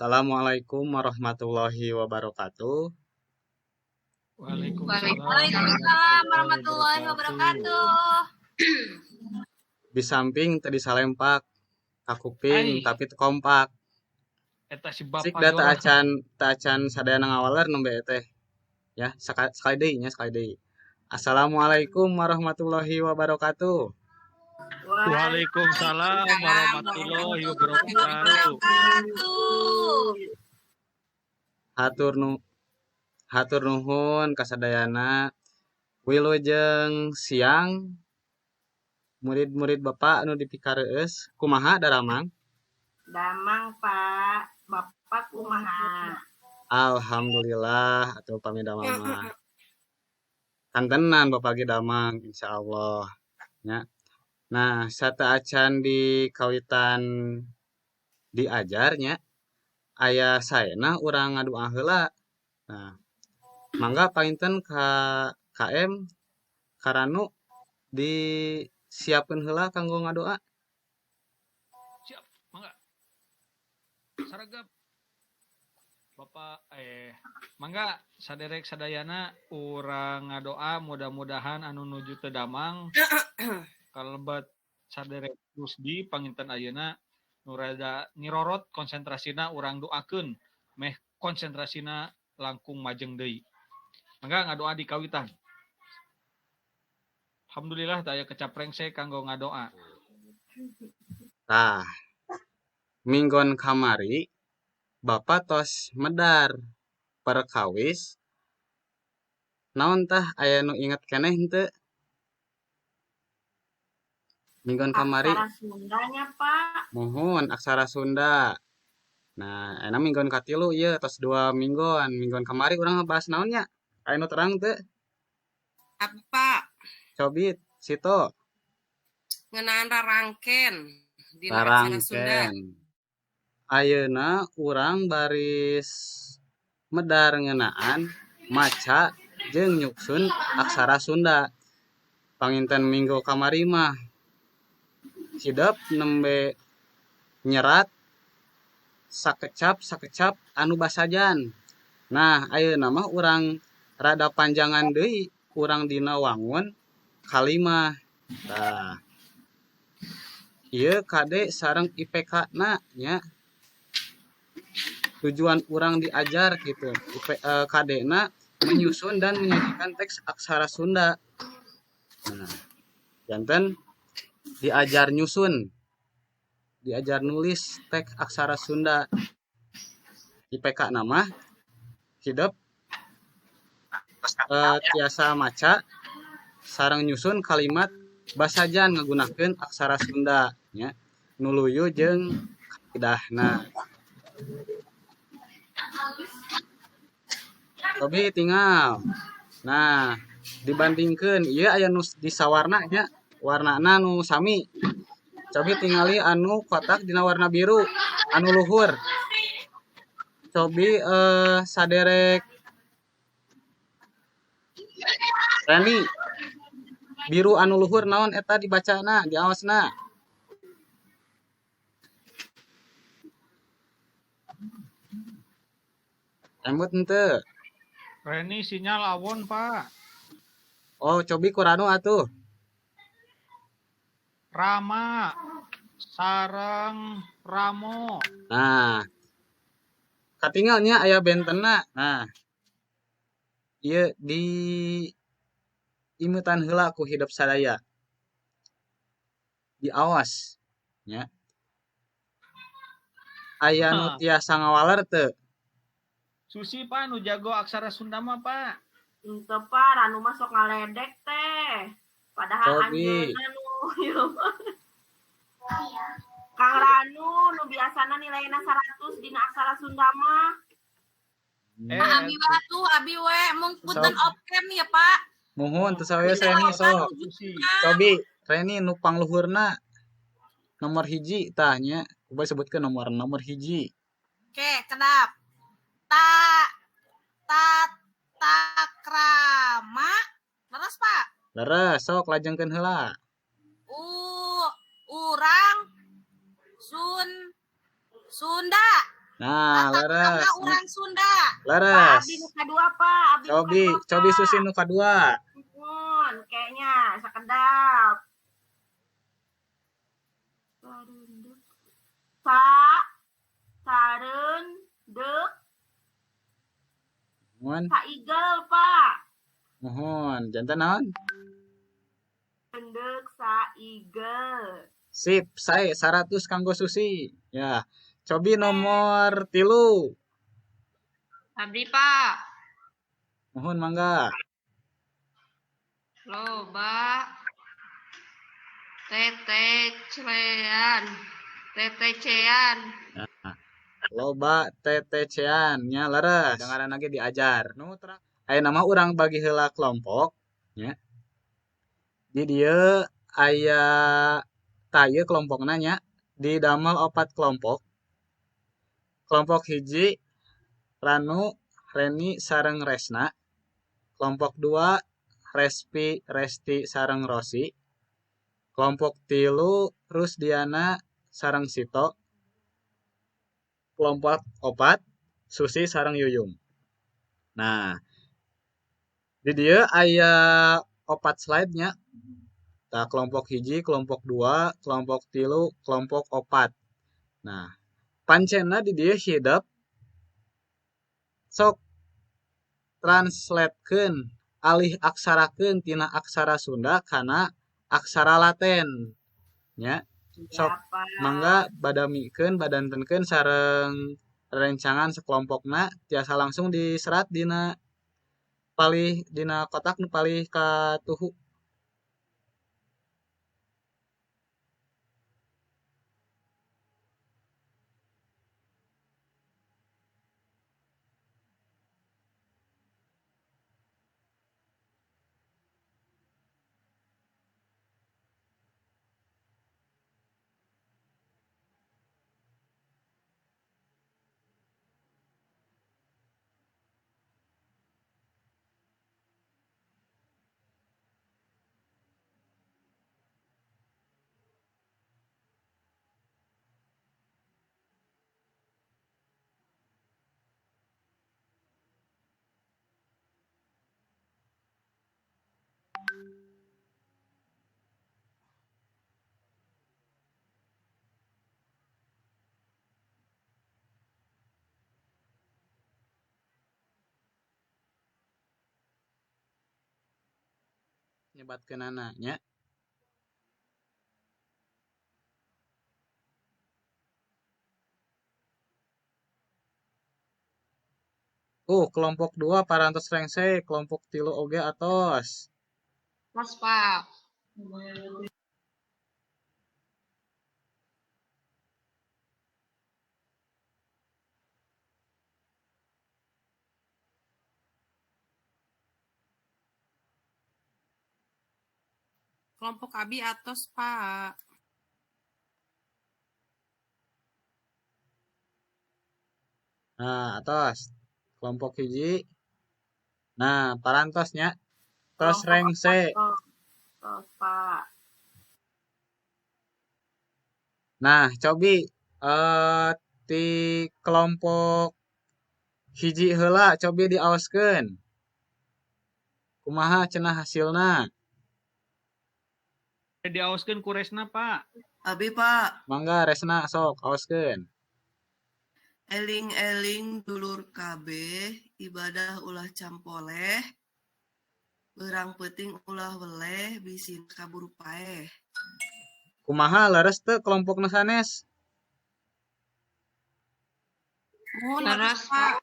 Assalamualaikum warahmatullahi wabarakatuh. Waalaikumsalam Waalaikumsalam warahmatullahi warahmatullahi wabarakatuh. wabarakatuh. Di samping tadi salempak, kakuping Ai, tapi teu kompak. eta si Sik Bapak da jorok. teu acan sadayana ngawaler nembe teh. Ya, sekali deui nya sekali deui. Assalamualaikum warahmatullahi wabarakatuh. Waalaikumsalam warahmatullahi wabarakatuh. Wabarakatuh. Hatur nu hatur nuhun kasadayana. Wilujeng siang murid-murid Bapak anu dipikareus kumaha daramang? Damang Pak, Bapak kumaha? Alhamdulillah atuh pamidamang mah. Kantenan Bapak ge damang insyaallah nya. Nah, sateuacan di kawitan diajarnya aya saena urang ngadoa heula. Nah, mangga painten ka KM Karanu disiapkeun heula kanggo ngadoa. Siap, mangga. Saragap. Bapak mangga saderek sadayana urang ngadoa mudah-mudahan anu nuju teu damang kalebet saderek Rusdi panginten ayeuna nu rada nirorot konsentrasina urang doakeun meh konsentrasina langkung majeng deui. Mangga ngadoa di kawitan. Alhamdulillah daya kecaprengsek kanggo ngadoa. Tah, minggon kamari Bapak tos medar perkawis. Naon tah aya nu inget keneh henteu? Minggon kamari Aksara Sundanya Pak. mohon aksara Sunda. Nah, enak minggon katilu ieu tos 2 minggon. Minggon kamari urang ngebahas naon nya? Aya nu terang teu? Apa Pak? Cobit, Sito, Ngenaan rarangken dina aksara Sunda. rarangken. Ayeuna urang baris medar ngeunaan maca jeung nyuksun aksara Sunda. Panginten minggu kamari mah hidep nembe nyerat sakecap anu basajan. Nah, ayeuna mah urang rada panjangan deui urang dina wangun kalimah. Tah, ieu kade sareng IPK-na nya. Tujuan urang diajar gitu. KD-na menyusun dan menyajikan teks aksara Sunda. Nah, janten diajar nyusun, diajar nulis teks aksara Sunda. IPK nama hidup tiasa maca sareng nyusun kalimat basajan nggunakeun aksara Sunda nya. Nuluyu jeung kaidahna. Tapi tinggal. Nah, dibandingkeun ieu aya nu disawarna nya warnana nu sami. Cobi tingali anu kotak dina warna biru anu luhur. Cobi saderek Rani biru anu luhur naon eta dibacana diawasna. Embut henteu. Reni sinyal awon, Pak. Oh, cobi kuranu atuh. Rama sareng Ramo. Nah, katinggalnya aya bentenna. Nah, ieu di imutan heula ku hidup sadaya. Diawas nya. Aya nu tiasa ngawaler teu? Susi Pak nu jago aksara Sunda mah Pak. Henteu Pak, Ranu mah sok ngaledek teh. Padahal Cobi. anjeunna nu Kang Ranu nu biasana nilaina 100 dina aksara Sunda mah. Abi batu, abi we mung punten opkem ya Pak. Muhun teu sawe Reni sok. Cobi Reni nu pangluhurna nomor hiji tah nya. Coba sebutkeun nomor hiji. Oke, kedap. Takrama. Leres Pak. Leres sok lajengkeun heula. Urang Sunda. Nah, Kata leres. mangga orang Sunda. Pak Leres. Abi nu kadua Pak. Abi nu Cobi, kadua, cobi Pak. Susi nu kadua. Nuhun, kayaknya sakedap. Sareundeup. Sareundeup. Mohon, Saigel Pak. mohon. Jantan naon? Sareundeuk saigel. Sip, saya 100 kanggo Susi. Ya. Cobi nomor 3. Abdi Pak. Mohon mangga. Loba. Tetecean. Tetecean. Loba tetecean nya leres. Dengaran lagi diajar. Nu tera. Aya nama urang bagi heula kelompok nya. Di dieu aya taya kelompokna nya didamel 4 kelompok. Kelompok hiji Ranu, Reni sareng Resna. Kelompok 2 Respi, Resti sareng Rosi. Kelompok 3 Rusdiana sareng Sito. Kelompok 4 Susi sareng Yuyung. Nah, di dieu aya 4 slide-nya. Tah kelompok hiji, kelompok 2, kelompok 3, kelompok 4. Nah, pancena di dieu hidup sok translatekeun alih aksarakeun tina aksara Sunda kana aksara Laten nya. Sok Siapa? mangga badamikeun badantenkeun sareng rencangan sekelompokna tiasa langsung diserat dina kotak nu palih katuhu. Nyebatkeunana nya. Kelompok 2 parantos rengse, kelompok 3 oge atos. Mas Pak. Kelompok Abi atas Pak. Nah, atos. Kelompok hiji. Nah, parantosnya tos Kelompok rengse. 4 tos Pak. Nah, cobi ti kelompok hiji heula cobi diaoskeun. Kumaha cenah hasilna? Diaoskeun ku Resna, Pak. Abi Pak, Mangga Resna sok aoskeun. eling-eling dulur kabeh ibadah ulah campoleh, beurang peuting ulah weleh bisin kabur paeh. Kumaha leres teu kelompokna sanes? Leres Pak.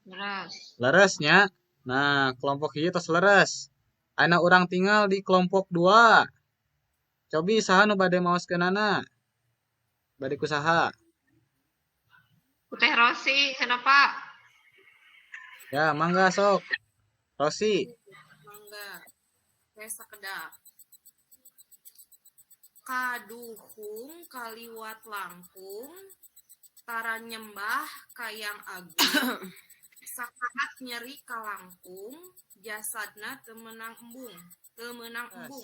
Leres. Leresnya. Nah, kelompok hiji tos leres. Ana urang tinggal di kelompok 2. Cobi saha nu bade maoskeunana? Bade kusaha? Teh Rosi, kenapa? Ya, mangga sok. Rosi. Mangga. Teh sakedap. Kaduhung kaliwat Lampung, tara nyembah kayang agung, sakaat nyeri kalangkung, jasadna temenang embung.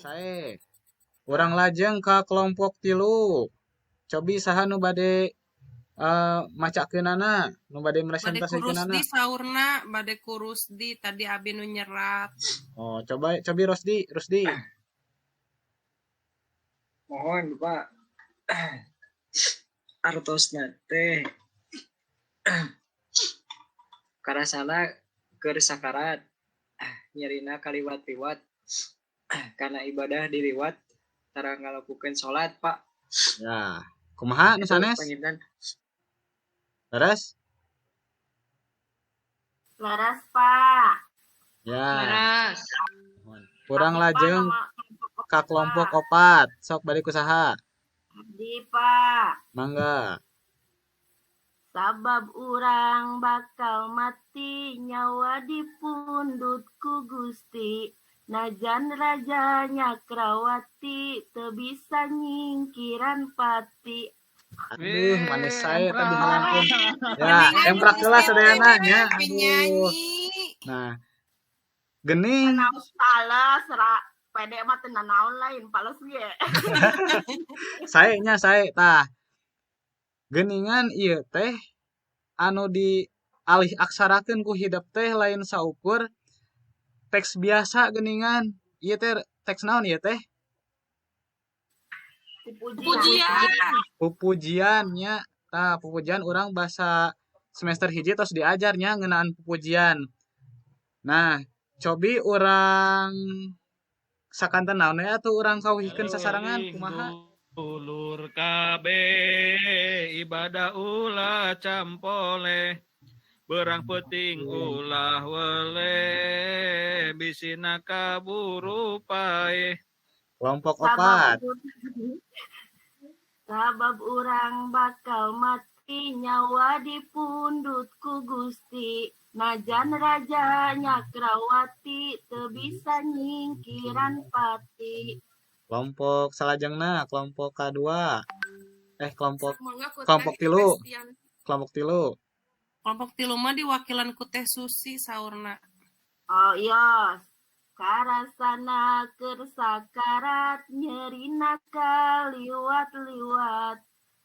Sae. Urang lajeng ka kelompok 3. Cobi saha nu bade macakeunana nu bade Bade meresentasikeunana. kurus di saurna, bade kurus di tadi abi nu nyerat. Oh, coba Rusdi. Mohon Pak artosna teh karasana keur sakarat nyerina kaliwat-liwat karena ibadah diliwat tara ngalakukeun salat Pak. Ya, kumaha nu Itu sanes? panginten. Leres? Laras, Pak. Ya. Leras. Kurang Abi, Pak, lajeng nama ka kelompok 4. Sok bade kusaha? Abdi, Pak. Mangga. Sabab urang bakal mati nyawa dipundut ku Gusti. Najan raja Nyakrawati teu bisa nyingkiran pati. Aduh, manis saya tadi Emprak. ngalangkeun. Ya, emprak kelas sadayana nya. Aduh. Penyanyi. Nah, geuning Naos pales pede mah teu nanaon lain pales ge. saya tah. Geuningan ieu teh anu dialih aksarakeun ku hidep teh lain saukur teks biasa geuningan. Ieu teh teks naon ieu teh? Pujian. Pupujian nya. Tah, pupujian urang bahasa semester hiji tos diajarnya ngeunaan pupujian. Nah, cobi urang sakanten naon ya atuh urang kawihkeun sasarangan kumaha? Dulur kabeh ibadah ulah campoleh berang peting ulah weleh bisina kaburu paeh. Kelompok 4. Sabab urang bakal mati nyawa dipundut ku Gusti. Najan raja Nyakrawati teu bisa nyingkiran pati. Kelompok salajengna kelompok K2. Kelompok Mangga ku kelompok Teh tilu. Christian. Kelompok 3. Kelompok tilu mah diwakilan ku Teh Susi saurna. Oh iya, karasana keur sakarat nyerina kaliwat-liwat.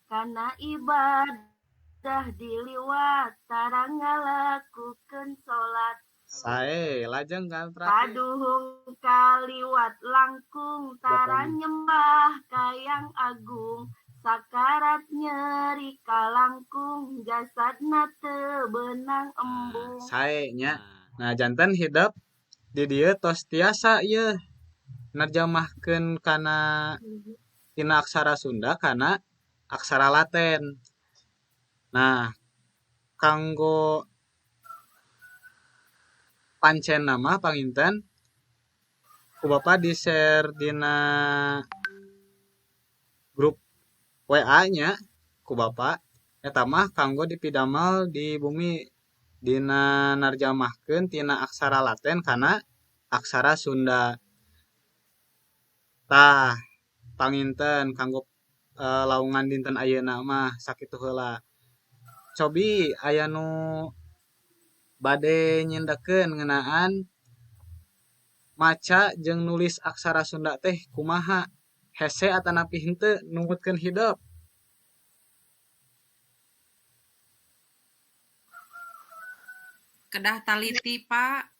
Kana ibadah diliwat tara ngalakukeun salat. Sae lajeng kan terakhir. Paduhung kaliwat langkung tara nyembah kayang agung. Sakarat nyeri kalangkung jasadna teu beunang embung. Sae nya. Nah, janten hidup di dieu tos tiasa ieu nerjemahkeun kana tina aksara Sunda kana aksara Laten. Nah, kanggo pancen nama panginten ku Bapak di-share dina grup WA nya ku Bapak eta mah kanggo dipidamel di bumi dina narjamahkeun tina aksara Laten kana aksara Sunda. Tah, panginten kanggo laungan dinten ayeuna mah sakitu heula. Cobi aya nu bade nyindekeun ngeunaan maca jeung nulis aksara Sunda teh kumaha? Hese atanapi henteu numutkeun hidup? Kedah taliti, Pak.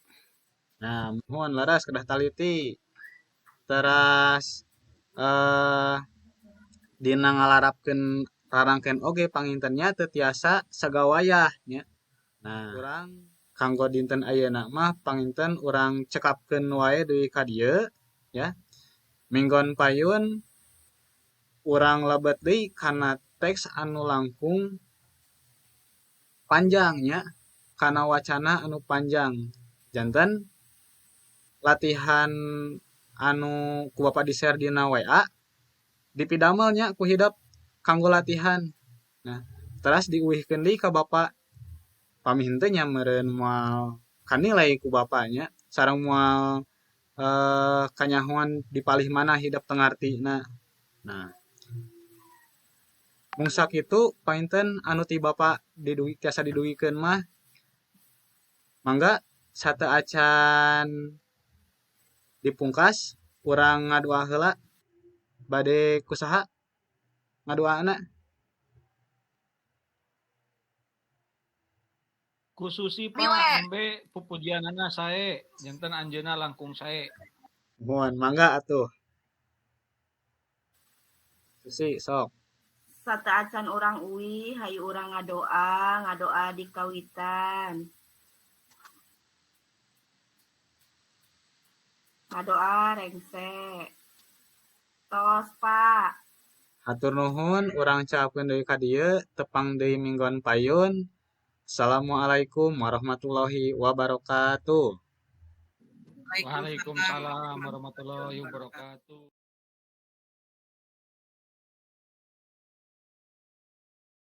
Nah, mohon laras kedah taliti. Teras dina ngalarapkeun rarangkeun oge pangintennya teu tiasa sagawayah nya. Nah, urang kanggo dinten ayeuna mah panginten urang cekapkeun wae deui ka dieu ya. Minggon payun urang lebet deui kana teks anu langkung panjang nya, kana wacana anu panjang. Janten latihan anu ku Bapak di-share dina WA dipidamel nya ku hidup kanggo latihan. Nah, teras diuwihkeun deui ka Bapak. Pami henteu nya meureun moal kanilai ku Bapaknya sareng moal kanyahoan dipalih mana hidup teu ngartina. Nah, mung sakitu painten anu ti Bapak tiasa didugikeun mah mangga sateu acan dipungkas urang ngadua heula bade kusaha ngaduaana. Khususi Abi we. Pak, embe pupujianana sae, janten anjeunna langkung sae. Mohon mangga atuh. Susi sok. Sataacan orang uwi, hayu orang ngadoa di kawitan. Ngadoa rengse. Tos, Pak. Hatur nuhun urang caapkeun deui ka dieu, tepang deui minggon payun. Assalamualaikum warahmatullahi wabarakatuh. Waalaikumsalam warahmatullahi wabarakatuh.